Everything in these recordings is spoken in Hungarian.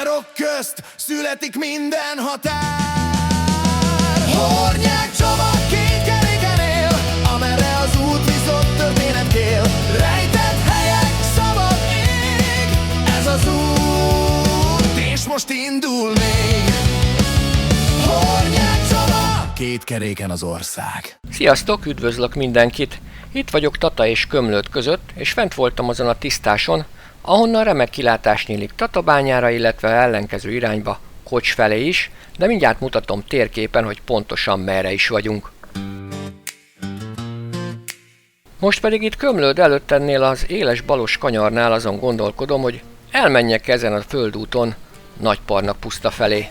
határok közt születik minden határ. Hornyák Csaba két keréken él, amerre az út viszont történet kél. Rejtett helyek, szabad ég, ez az út, és most indul még. Hornyák Csaba, két keréken az ország. Sziasztok, üdvözlök mindenkit! Itt vagyok Tata és Kömlőd között, és fent voltam azon a tisztáson, ahonnan remek kilátás nyílik Tatabányára, illetve ellenkező irányba, Kocs felé is, de mindjárt mutatom térképen, hogy pontosan merre is vagyunk. Most pedig itt Kömlőd előtt ennél az éles balos kanyarnál azon gondolkodom, hogy elmenjek ezen a földúton Nagyparnak puszta felé.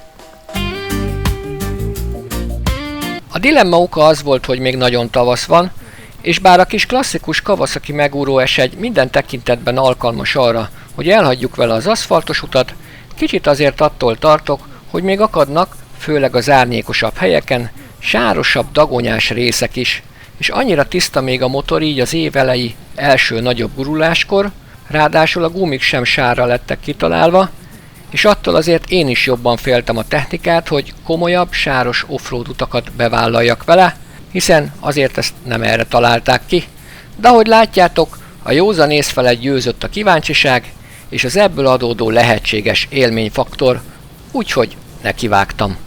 A dilemma oka az volt, hogy még nagyon tavasz van, és bár a kis klasszikus Kawasaki megúró S1 minden tekintetben alkalmas arra, hogy elhagyjuk vele az aszfaltos utat, kicsit azért attól tartok, hogy még akadnak, főleg az árnyékosabb helyeken, sárosabb, dagonyás részek is, és annyira tiszta még a motor így az év elejé első nagyobb guruláskor, ráadásul a gumik sem sárra lettek kitalálva, és attól azért én is jobban féltem a technikát, hogy komolyabb, sáros offroad utakat bevállaljak vele, hiszen azért ezt nem erre találták ki. De ahogy látjátok, a józan ész felett győzött a kíváncsiság, és az ebből adódó lehetséges élményfaktor, úgyhogy nekivágtam.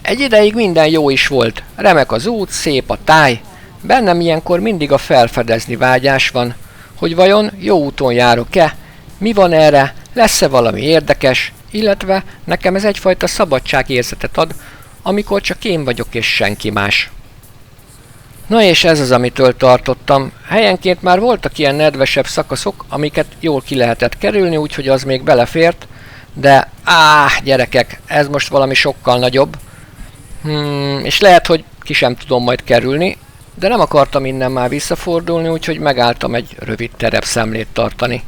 Egy ideig minden jó is volt, remek az út, szép a táj, bennem ilyenkor mindig a felfedezni vágyás van, hogy vajon jó úton járok-e, mi van erre, lesz-e valami érdekes, illetve nekem ez egyfajta szabadságérzetet ad, amikor csak én vagyok és senki más. Na és ez az, amitől tartottam. Helyenként már voltak ilyen nedvesebb szakaszok, amiket jól ki lehetett kerülni, úgyhogy az még belefért, de gyerekek, ez most valami sokkal nagyobb. És lehet, hogy ki sem tudom majd kerülni, de nem akartam innen már visszafordulni, úgyhogy megálltam egy rövid terepszemlét tartani.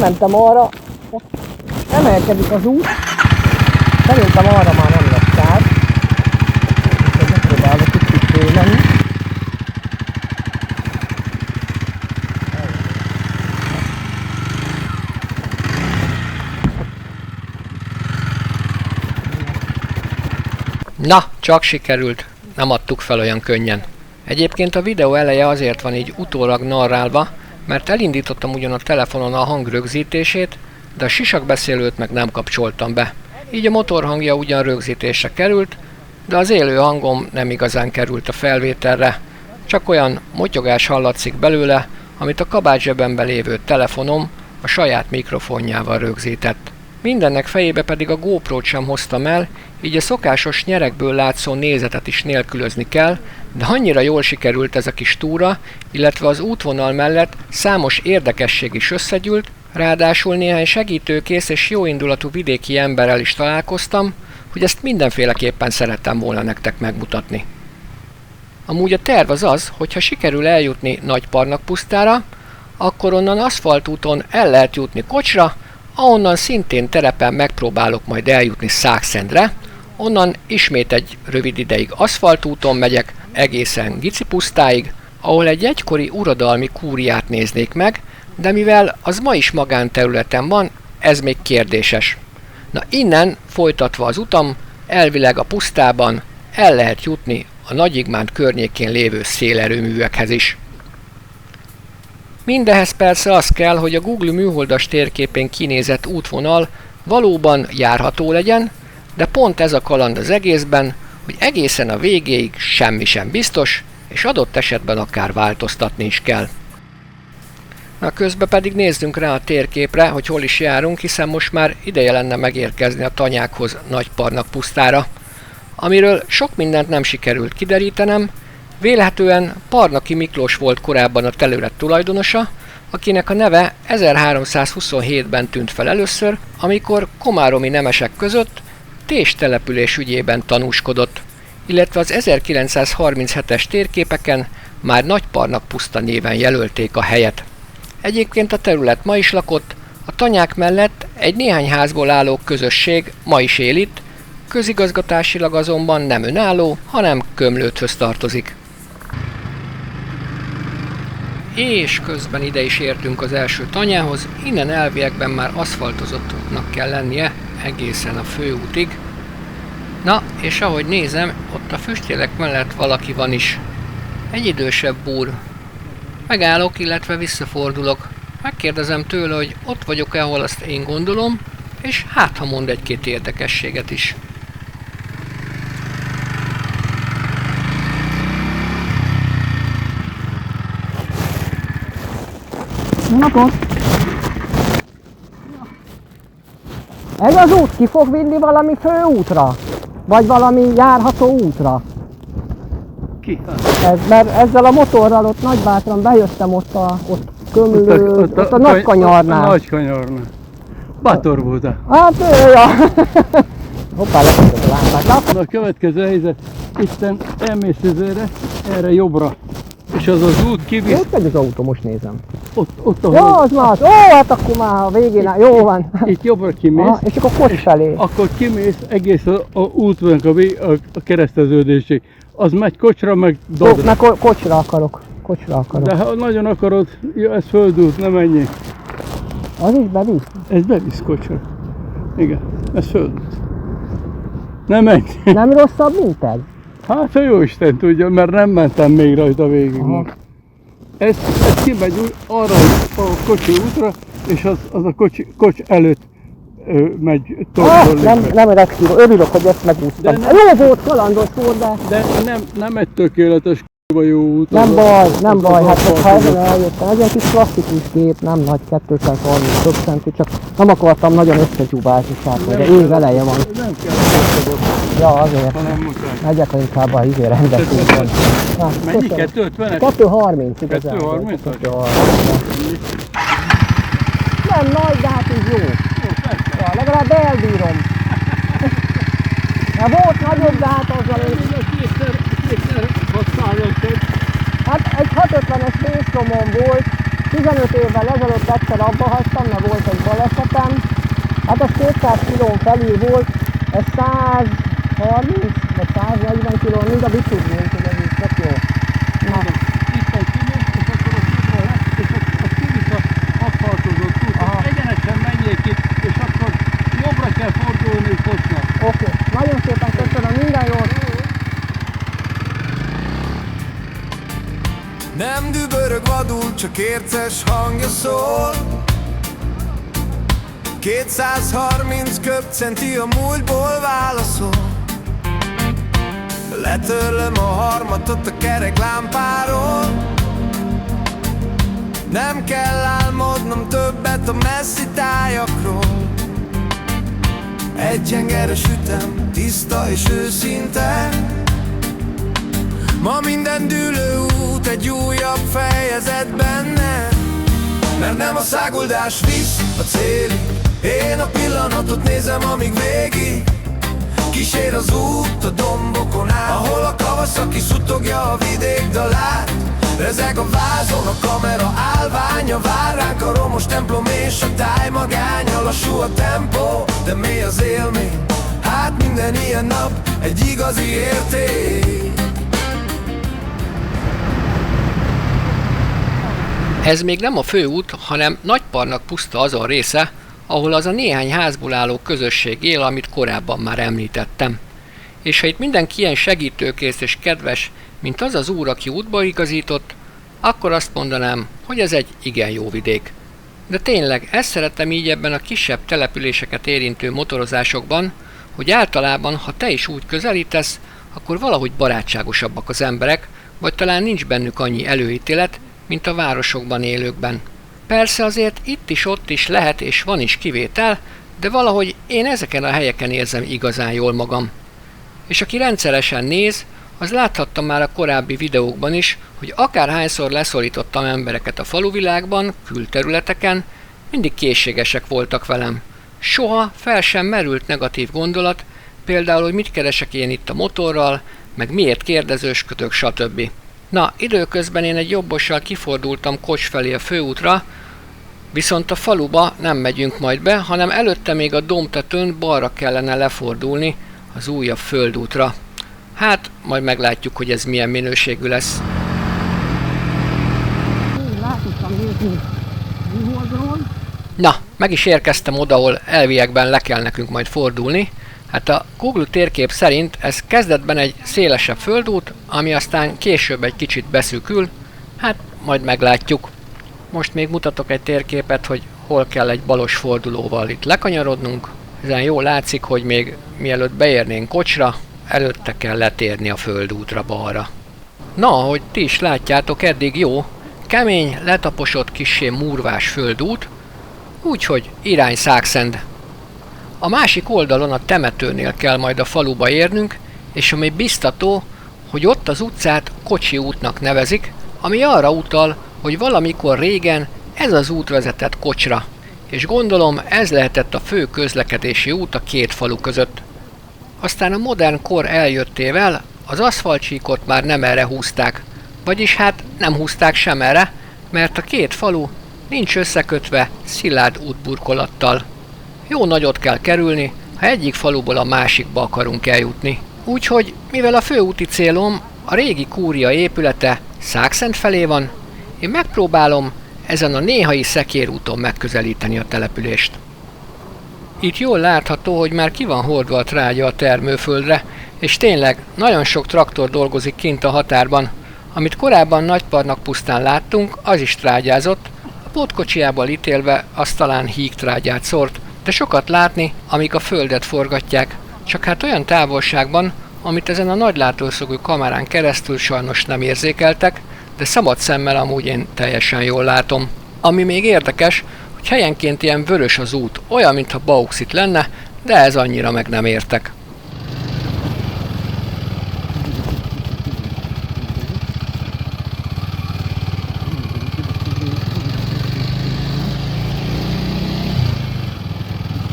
Mentem arra, emelkedik az út, szerintem arra már nem lesz kár, úgyhogy megpróbálok itt fölmenni. Na, csak sikerült, nem adtuk fel olyan könnyen. Egyébként a videó eleje azért van így utólag narrálva, mert elindítottam ugyan a telefonon a hang rögzítését, de a sisakbeszélőt meg nem kapcsoltam be. Így a motor hangja ugyan rögzítésre került, de az élő hangom nem igazán került a felvételre, csak olyan motyogás hallatszik belőle, amit a kabátzsebemben lévő telefonom a saját mikrofonjával rögzített. Mindennek fejébe pedig a GoPro-t sem hoztam el, így a szokásos nyerekből látszó nézetet is nélkülözni kell, de annyira jól sikerült ez a kis túra, illetve az útvonal mellett számos érdekesség is összegyűlt, ráadásul néhány segítőkész és jóindulatú vidéki emberrel is találkoztam, hogy ezt mindenféleképpen szerettem volna nektek megmutatni. Amúgy a terv az, hogy ha sikerül eljutni Nagyparnak pusztára, akkor onnan aszfaltúton el lehet jutni Kocsra, ahonnan szintén terepen megpróbálok majd eljutni Szákszendre, onnan ismét egy rövid ideig aszfaltúton megyek egészen Gici pusztáig, ahol egy egykori uradalmi kúriát néznék meg, de mivel az ma is magánterületen van, ez még kérdéses. Na innen folytatva az utam, elvileg a pusztában el lehet jutni a Nagyigmánd környékén lévő szélerőművekhez is. Mindehez persze az kell, hogy a Google műholdas térképén kinézett útvonal valóban járható legyen, de pont ez a kaland az egészben, hogy egészen a végéig semmi sem biztos, és adott esetben akár változtatni is kell. Na közben pedig nézzünk rá a térképre, hogy hol is járunk, hiszen most már ideje lenne megérkezni a tanyákhoz Nagyparnak pusztára, amiről sok mindent nem sikerült kiderítenem. Vélhetően Parnaki Miklós volt korábban a terület tulajdonosa, akinek a neve 1327-ben tűnt fel először, amikor komáromi nemesek között Tés település ügyében tanúskodott, illetve az 1937-es térképeken már Nagyparnak puszta néven jelölték a helyet. Egyébként a terület ma is lakott, a tanyák mellett egy néhány házból álló közösség ma is él itt, közigazgatásilag azonban nem önálló, hanem Kömlődhöz tartozik. És közben ide is értünk az első tanyához, innen elviekben már aszfaltozottnak kell lennie egészen a főútig. Na, és ahogy nézem, ott a füstjelek mellett valaki van is. Egy idősebb úr. Megállok, illetve visszafordulok. Megkérdezem tőle, hogy ott vagyok-e, ahol azt én gondolom, és hát ha mond egy-két érdekességet is. Napot! Ez az út ki fog vinni valami főútra? Vagy valami járható útra? Ki? Mert ezzel a motorral ott Nagybátran bejöttem ott kömlő, ott a Nagykanyarnál. A Nagykanyarnál. Bátor volt. Hát ja. Hoppá, lekötött a lámpát. A következő helyzet, itten elmész erre jobbra. És az az út kivisz, Ott egy az autó, most nézem. ott Jó, ahol, az más. Ó, hát akkor már a végén, jó van. itt jobbra kimész, Aha, és akkor Kocs felé. akkor kimész egész a útnak a kereszteződésig. Az megy Kocsra, meg Dodra. Meg Kocsra akarok. De ha nagyon akarod, jó, ez földút, nem ennyi. Az is bevisz? Ez bevisz Kocsra. Igen, ez földút. Nem ennyi. Nem rosszabb, mint ez? Hát a jóisten tudja, mert nem mentem még rajta végig. Aha. Ez kimegy arra a kocsi útra, és az a Kocs előtt megy tovább. Nem öregszívó, örülök, hogy ezt megúsztam. De nem- Jó volt, kalandos volt, de De nem egy tökéletes jó út. nem az baj, hát aszfalt ha ezen között. eljöttem. Ez egy kis klasszikus gép, nem nagy, 230 több centi, csak nem akartam nagyon összegyúbálni, de év eleje van. Nem kell összefogni, Ja, azért. hanem muszáj. Megyek inkább a rendességben. Mennyi? 250-et? 230 igazán. 230? 230. Nem nagy, de hát így jó. Ja, legalább elbírom. Ja, volt nagyobb, de hát azzal én... Kétszer használod. Hát egy 650-es pénztomon volt, 15 évvel ezelőtt egyszer abba hagytam, mert volt egy balesetem. Hát az 200 kilón felül volt, ez 130 vagy 140 kilón, mind a bicikli, hogy ez így tök jó. Na, Itten kimész, és akkor ott útra lesz, és ott kivisz a aszfaltozott út. Aha. Egyenesen menjék itt, és akkor jobbra kell fordulni Kocsnak. oké. Nagyon szépen köszönöm, minden jót! Nem dübörög vadul, csak érces hangja szól. 230 köbcenti a múltból válaszol. Letörlöm a harmatot a kerek lámpáról. Nem kell álmodnom többet a messzi tájakról. Egy gyengeres ütem, tiszta és őszinte. Ma minden dűlő út egy újabb fejezet benne. Mert nem a száguldás visz a célig, én a pillanatot nézem, amíg végig kísér az út a dombokon át, ahol a Kawasaki szutogja a vidék dalát. Rezeg a vázon, a kamera állványa, vár ránk a romos templom és a táj magánya. Lassú a tempó, de mély az élmény, hát minden ilyen nap egy igazi érték. Ez még nem a főút, hanem Nagyparnak puszta azon része, ahol az a néhány házból álló közösség él, amit korábban már említettem. És ha itt mindenki ilyen segítőkész és kedves, mint az az úr, aki útba igazított, akkor azt mondanám, hogy ez egy igen jó vidék. De tényleg, ezt szeretem így ebben a kisebb településeket érintő motorozásokban, hogy általában, ha te is úgy közelítesz, akkor valahogy barátságosabbak az emberek, vagy talán nincs bennük annyi előítélet, mint a városokban élőkben. Persze azért itt is ott is lehet és van is kivétel, de valahogy én ezeken a helyeken érzem igazán jól magam. És aki rendszeresen néz, az láthatta már a korábbi videókban is, hogy akárhányszor leszorítottam embereket a faluvilágban, külterületeken, mindig készségesek voltak velem. Soha fel sem merült negatív gondolat, például, hogy mit keresek én itt a motorral, meg miért kérdezősködök, stb. Na, időközben én egy jobbossal kifordultam Kocs felé a főútra, viszont a faluba nem megyünk majd be, hanem előtte még a dombtetőn balra kellene lefordulni az újabb földútra. Hát, majd meglátjuk, hogy ez milyen minőségű lesz. Na, meg is érkeztem oda, ahol elviekben le kell nekünk majd fordulni. Hát a Google térkép szerint ez kezdetben egy szélesebb földút, ami aztán később egy kicsit beszűkül, hát majd meglátjuk. Most még mutatok egy térképet, hogy hol kell egy balos fordulóval itt lekanyarodnunk. Ezen jól látszik, hogy még mielőtt beérnénk Kocsra, előtte kell letérni a földútra balra. Na, ahogy ti is látjátok, eddig jó, kemény, letaposott kissé murvás földút, úgyhogy irány Szákszend. A másik oldalon a temetőnél kell majd a faluba érnünk, és ami biztató, hogy ott az utcát Kocsi útnak nevezik, ami arra utal, hogy valamikor régen ez az út vezetett Kocsra, és gondolom ez lehetett a fő közlekedési út a két falu között. Aztán a modern kor eljöttével az aszfaltcsíkot már nem erre húzták, vagyis hát nem húzták sem erre, mert a két falu nincs összekötve szilárd útburkolattal. Jó nagyot kell kerülni, ha egyik faluból a másikba akarunk eljutni. Úgyhogy, mivel a főúti célom a régi kúria épülete Szákszent felé van, én megpróbálom ezen a néhai szekérúton megközelíteni a települést. Itt jól látható, hogy már ki van hordva a trágya a termőföldre, és tényleg nagyon sok traktor dolgozik kint a határban. Amit korábban Nagyparnak pusztán láttunk, az is trágyázott, a pótkocsiából ítélve az talán hígtrágyát szórt, de sokat látni, amíg a földet forgatják, csak hát olyan távolságban, amit ezen a nagy látószögű kamerán keresztül sajnos nem érzékeltek, de szabad szemmel amúgy én teljesen jól látom. Ami még érdekes, hogy helyenként ilyen vörös az út, olyan mintha bauxit lenne, de ez annyira meg nem értek.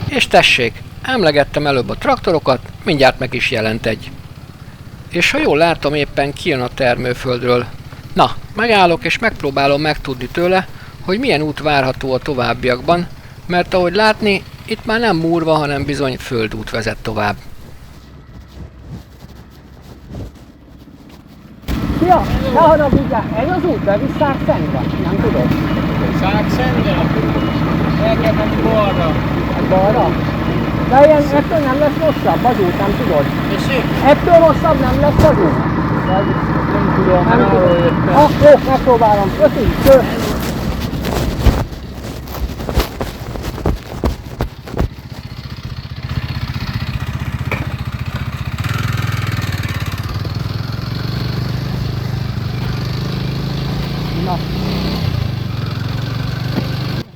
És tessék, emlegettem előbb a traktorokat, mindjárt meg is jelent egy. És ha jól látom, éppen kijön a termőföldről. Na, megállok és megpróbálom megtudni tőle, hogy milyen út várható a továbbiakban, mert ahogy látni, itt már nem múrva, hanem bizony földút vezet tovább. Szia! Ne haragudjál, ez az út bevisz Szákszendre? Nem tudod? Szákszendre? El kell menni balra. Balra? De ilyen, ettől nem lesz rosszabb az út, nem tudod? Ettől rosszabb nem lesz az út? Nem tudom, nem arról jöttem. Jó, megpróbálom. Köszönjük.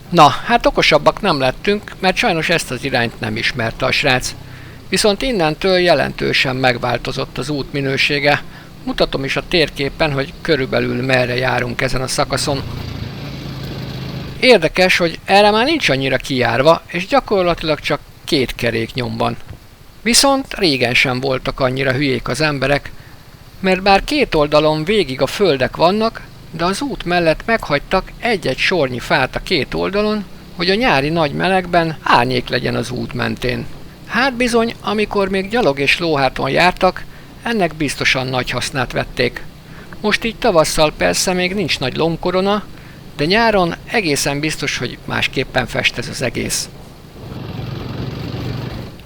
Na, hát okosabbak nem lettünk, mert sajnos ezt az irányt nem ismerte a srác. Viszont innentől jelentősen megváltozott az út minősége. Mutatom is a térképen, hogy körülbelül merre járunk ezen a szakaszon. Érdekes, hogy erre már nincs annyira kijárva, és gyakorlatilag csak két keréknyom van. Viszont régen sem voltak annyira hülyék az emberek, mert bár két oldalon végig a földek vannak, de az út mellett meghagytak egy-egy sornyi fát a két oldalon, hogy a nyári nagy melegben árnyék legyen az út mentén. Hát bizony, amikor még gyalog és lóháton jártak, ennek biztosan nagy hasznát vették. Most így tavasszal persze még nincs nagy lombkorona, de nyáron egészen biztos, hogy másképpen fest ez az egész.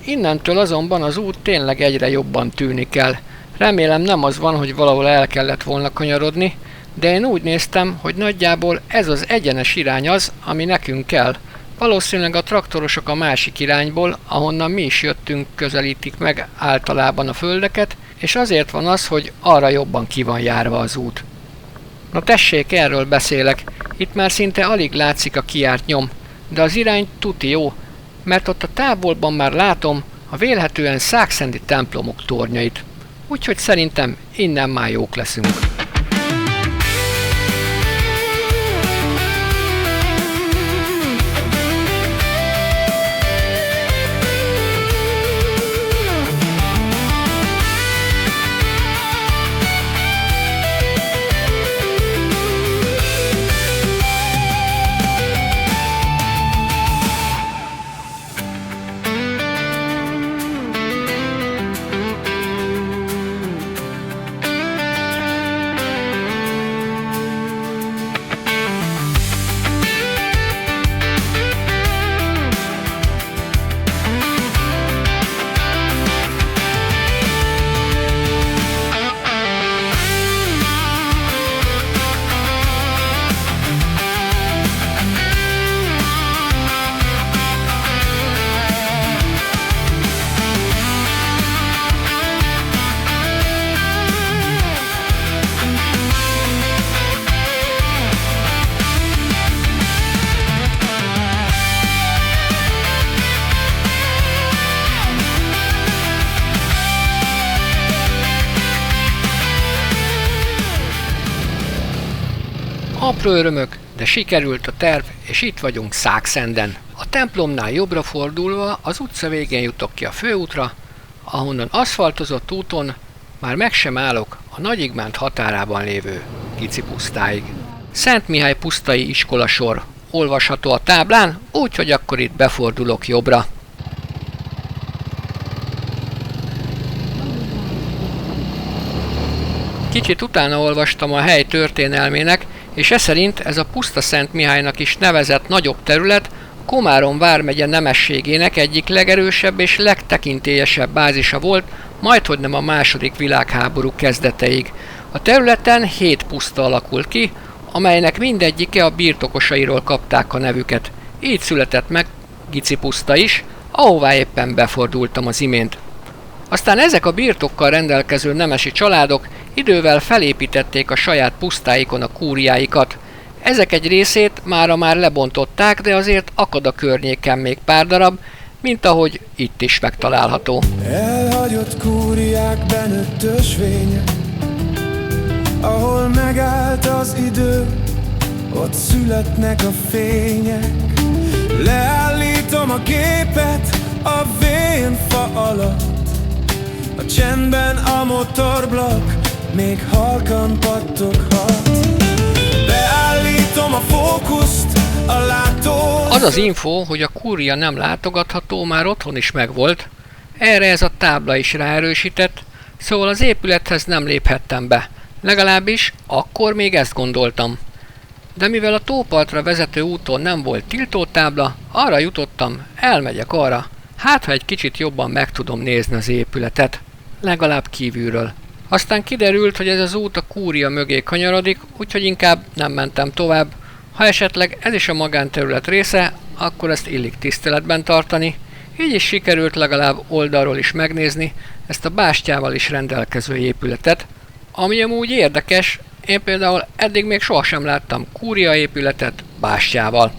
Innentől azonban az út tényleg egyre jobban tűnik el. Remélem nem az van, hogy valahol el kellett volna kanyarodni, de én úgy néztem, hogy nagyjából ez az egyenes irány az, ami nekünk kell. Valószínűleg a traktorosok a másik irányból, ahonnan mi is jöttünk, közelítik meg általában a földeket, és azért van az, hogy arra jobban ki van járva az út. Na tessék, erről beszélek. Itt már szinte alig látszik a kijárt nyom, de az irány tuti jó, mert ott a távolban már látom a vélhetően szákszendi templomok tornyait. Úgyhogy szerintem innen már jók leszünk. Apró örömök, de sikerült a terv, és itt vagyunk Szákszenden. A templomnál jobbra fordulva az utca végén jutok ki a főútra, ahonnan aszfaltozott úton már meg sem állok a Nagyigmánt határában lévő Gici pusztáig. Szent Mihály pusztai iskolasor olvasható a táblán, úgyhogy akkor itt befordulok jobbra. Kicsit utána olvastam a hely történelmének, és eszerint ez a puszta Szent Mihálynak is nevezett nagyobb terület Komárom vármegye nemességének egyik legerősebb és legtekintélyesebb bázisa volt, majdhogy nem a II. Világháború kezdeteig. A területen 7 puszta alakult ki, amelynek mindegyike a birtokosairól kapták a nevüket. Így született meg Gici puszta is, ahová éppen befordultam az imént. Aztán ezek a birtokkal rendelkező nemesi családok idővel felépítették a saját pusztáikon a kúriáikat. Ezek egy részét mára már lebontották, de azért akad a környéken még pár darab, mint ahogy itt is megtalálható. Elhagyott kúriák benőtt ösvények, ahol megállt az idő, ott születnek a fények. Leállítom a képet a vén fa alatt, a csendben a motorblokk még halkan pattoghat. Beállítom a fókuszt a látó. Az az info, hogy a kúria nem látogatható, már otthon is megvolt. Erre ez a tábla is ráerősített, szóval az épülethez nem léphettem be. Legalábbis akkor még ezt gondoltam. De mivel a tópartra vezető úton nem volt tiltótábla, arra jutottam, elmegyek arra. Hát, ha egy kicsit jobban meg tudom nézni az épületet. Legalább kívülről. Aztán kiderült, hogy ez az út a kúria mögé kanyarodik, úgyhogy inkább nem mentem tovább. Ha esetleg ez is a magánterület része, akkor ezt illik tiszteletben tartani. Így is sikerült legalább oldalról is megnézni ezt a bástyával is rendelkező épületet, ami amúgy érdekes, én például eddig még sohasem láttam kúria épületet bástyával.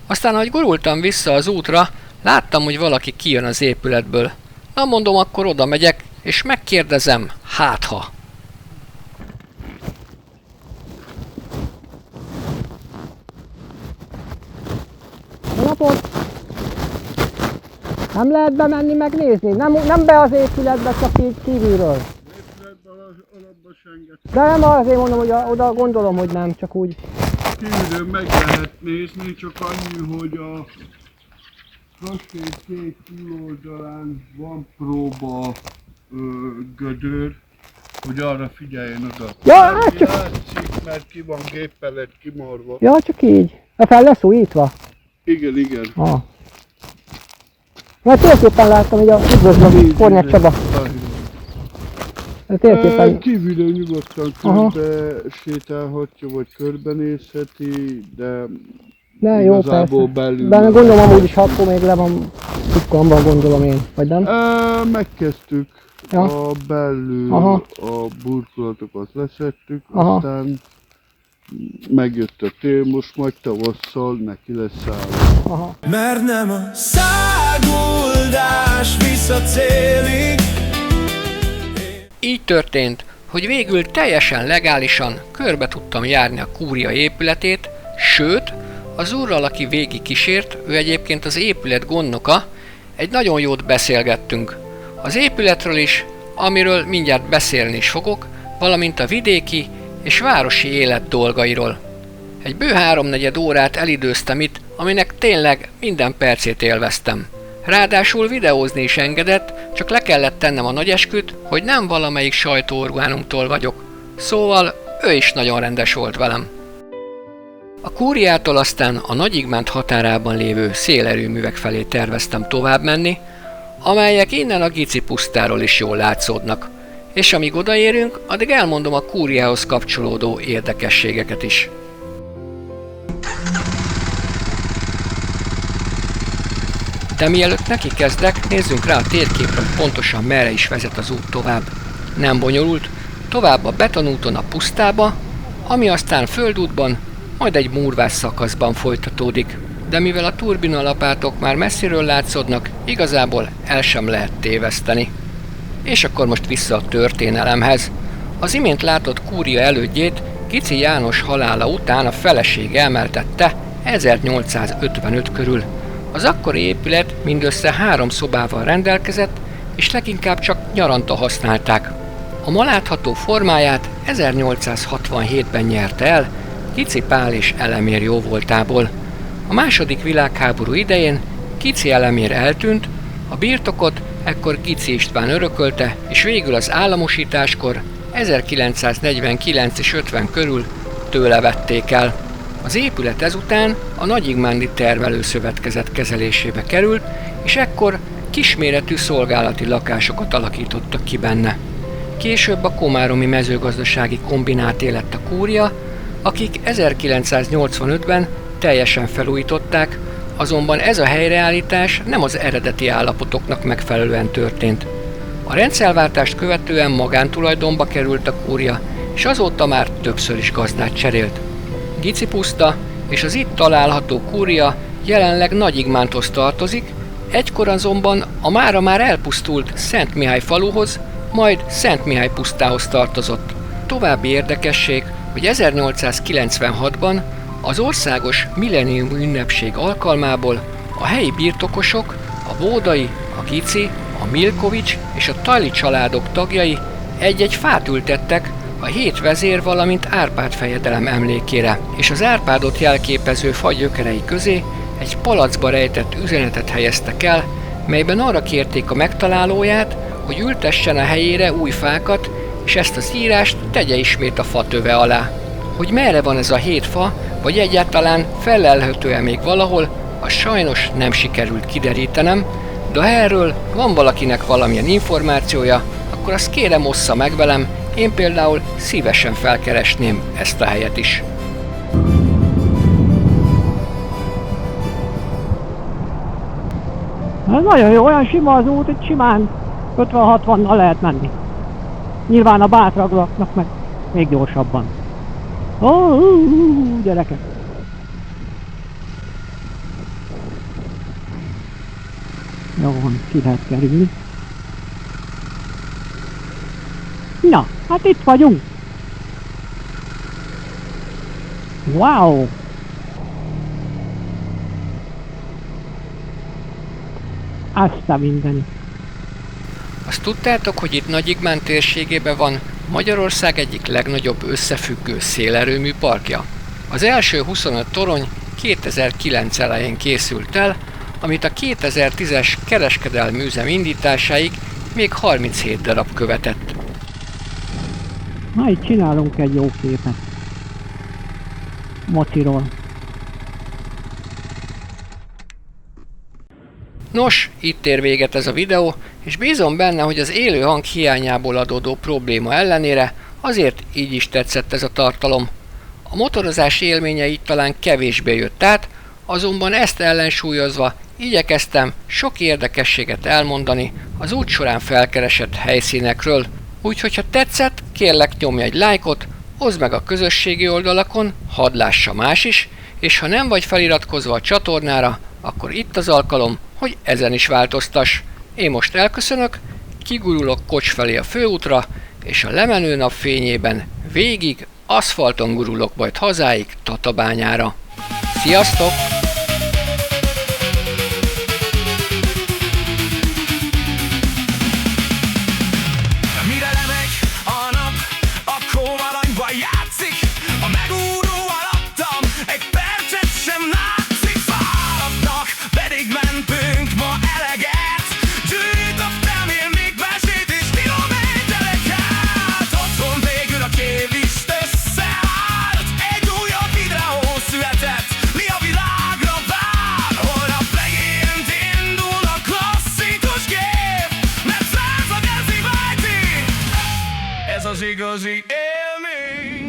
Aztán, ahogy gurultam vissza az útra, láttam, hogy valaki kijön az épületből. Na mondom, akkor oda megyek, és megkérdezem, hátha. Jó napot! Nem lehet bemenni megnézni? Nem be az épületbe, csak így kívülről. De nem azért mondom, hogy oda gondolom, hogy nem, csak úgy. Kívülről meg lehet nézni, csak annyi, hogy a kastély két túloldalán van próba gödör, hogy arra figyeljen oda. Ja, hát csak... Látszik, mert ki van géppelet kimorva. Ja, csak így. Fel lesz újítva? Igen, igen. Ah. Mert térképpen láttam, hogy a üdvözlöm, Hornyák Csaba. Térképen... Kívülről nyugodtan körbe sétálhatja, vagy körbenézheti, de jó, igazából persze. belül... De gondolom amúgy is, ha akkor még le van tukkanban, gondolom én, vagy nem? Megkezdtük. Ja. A belül a burkolatokat leszettük, aztán megjött a tél, most majd tavasszal neki lesz szállva. Mert nem a száguldás visz a célig. Így történt, hogy végül teljesen legálisan körbe tudtam járni a kúria épületét, sőt, az úrral, aki végig kísért, ő egyébként az épület gondnoka, egy nagyon jót beszélgettünk. Az épületről is, amiről mindjárt beszélni is fogok, valamint a vidéki és városi élet dolgairól. Egy bő 3/4 órát elidőztem itt, aminek tényleg minden percét élveztem. Ráadásul videózni is engedett, csak le kellett tennem a nagyesküt, hogy nem valamelyik sajtóorgánumtól vagyok. Szóval ő is nagyon rendes volt velem. A kúriától aztán a Nagyigmánt határában lévő szélerőművek felé terveztem tovább menni, amelyek innen a Gici pusztáról is jól látszódnak. És amíg odaérünk, addig elmondom a kúriához kapcsolódó érdekességeket is. De mielőtt neki kezdek, nézzünk rá a térképre, hogy pontosan merre is vezet az út tovább. Nem bonyolult, tovább a betonúton a pusztába, ami aztán földútban, majd egy murvás szakaszban folytatódik. De mivel a turbinalapátok már messziről látszódnak, igazából el sem lehet téveszteni. És akkor most vissza a történelemhez. Az imént látott kúria elődjét Gici János halála után a felesége emeltette 1855 körül. Az akkori épület mindössze 3 szobával rendelkezett, és leginkább csak nyaranta használták. A ma látható formáját 1867-ben nyerte el Gici Pál és Elemér jóvoltából. A II. Világháború idején Gici Elemér eltűnt, a birtokot ekkor Gici István örökölte, és végül az államosításkor 1949 és 50 körül tőle vették el. Az épület ezután a Nagyigmándi Termelőszövetkezet kezelésébe került, és ekkor kisméretű szolgálati lakásokat alakítottak ki benne. Később a Komáromi Mezőgazdasági Kombináté lett a kúria, akik 1985-ben teljesen felújították, azonban ez a helyreállítás nem az eredeti állapotoknak megfelelően történt. A rendszerváltást követően magántulajdonba került a kúria, és azóta már többször is gazdát cserélt. Gici puszta és az itt található kúria jelenleg Nagyigmánthoz tartozik, egykor azonban a mára már elpusztult Szent Mihály faluhoz, majd Szent Mihály pusztához tartozott. További érdekesség, hogy 1896-ban az országos millennium ünnepség alkalmából a helyi birtokosok, a Bódai, a Gici, a Milkovics és a Tajli családok tagjai egy-egy fát ültettek a 7 vezér, valamint Árpád fejedelem emlékére, és az Árpádot jelképező fa gyökerei közé egy palackba rejtett üzenetet helyeztek el, melyben arra kérték a megtalálóját, hogy ültessen a helyére új fákat, és ezt az írást tegye ismét a fatöve alá. Hogy merre van ez a 7 fa, vagy egyáltalán fellelhető-e még valahol, az sajnos nem sikerült kiderítenem, de ha erről van valakinek valamilyen információja, akkor azt kérem ossza meg velem, én például szívesen felkeresném ezt a helyet is. Ez nagyon jó, olyan sima az út, hogy simán 50-60-nal lehet menni. Nyilván a bátraknak meg még gyorsabban. Gyerekek! Jó van, ki lehet kerülni. Na, hát itt vagyunk. Wow! Azt a mindenit. Azt tudtátok, hogy itt Nagyigmán térségében van Magyarország egyik legnagyobb összefüggő szélerőmű parkja? Az első 25 torony 2009 elején készült el, amit a 2010-es kereskedelmi üzem indításáig még 37 darab követett. Na, itt csinálunk egy jó képet. Mociról. Nos, itt ér véget ez a videó, és bízom benne, hogy az élő hang hiányából adódó probléma ellenére azért így is tetszett ez a tartalom. A motorozás élménye így talán kevésbé jött át, azonban ezt ellensúlyozva igyekeztem sok érdekességet elmondani az út során felkeresett helyszínekről. Úgyhogy ha tetszett, kérlek nyomj egy lájkot, oszd meg a közösségi oldalakon, hadd lássa más is, és ha nem vagy feliratkozva a csatornára, akkor itt az alkalom, hogy ezen is változtass. Én most elköszönök, kigurulok Kocs felé a főútra, és a lemenő nap fényében végig aszfalton gurulok majd hazáig, Tatabányára. Sziasztok! Mire lemegy a nap, akkor valanyba játszik. A megúró alattam egy percet sem látszik. Fáradtnak, pedig mentünk ma eleget. Gyűjtöttem én még mesét és kilométereket. Otthon végül a kévist összeállt. Egy újabb videó született, mi a világra vár. Holnap megint indul a klasszikus gép, mert század ez az igazi élmény.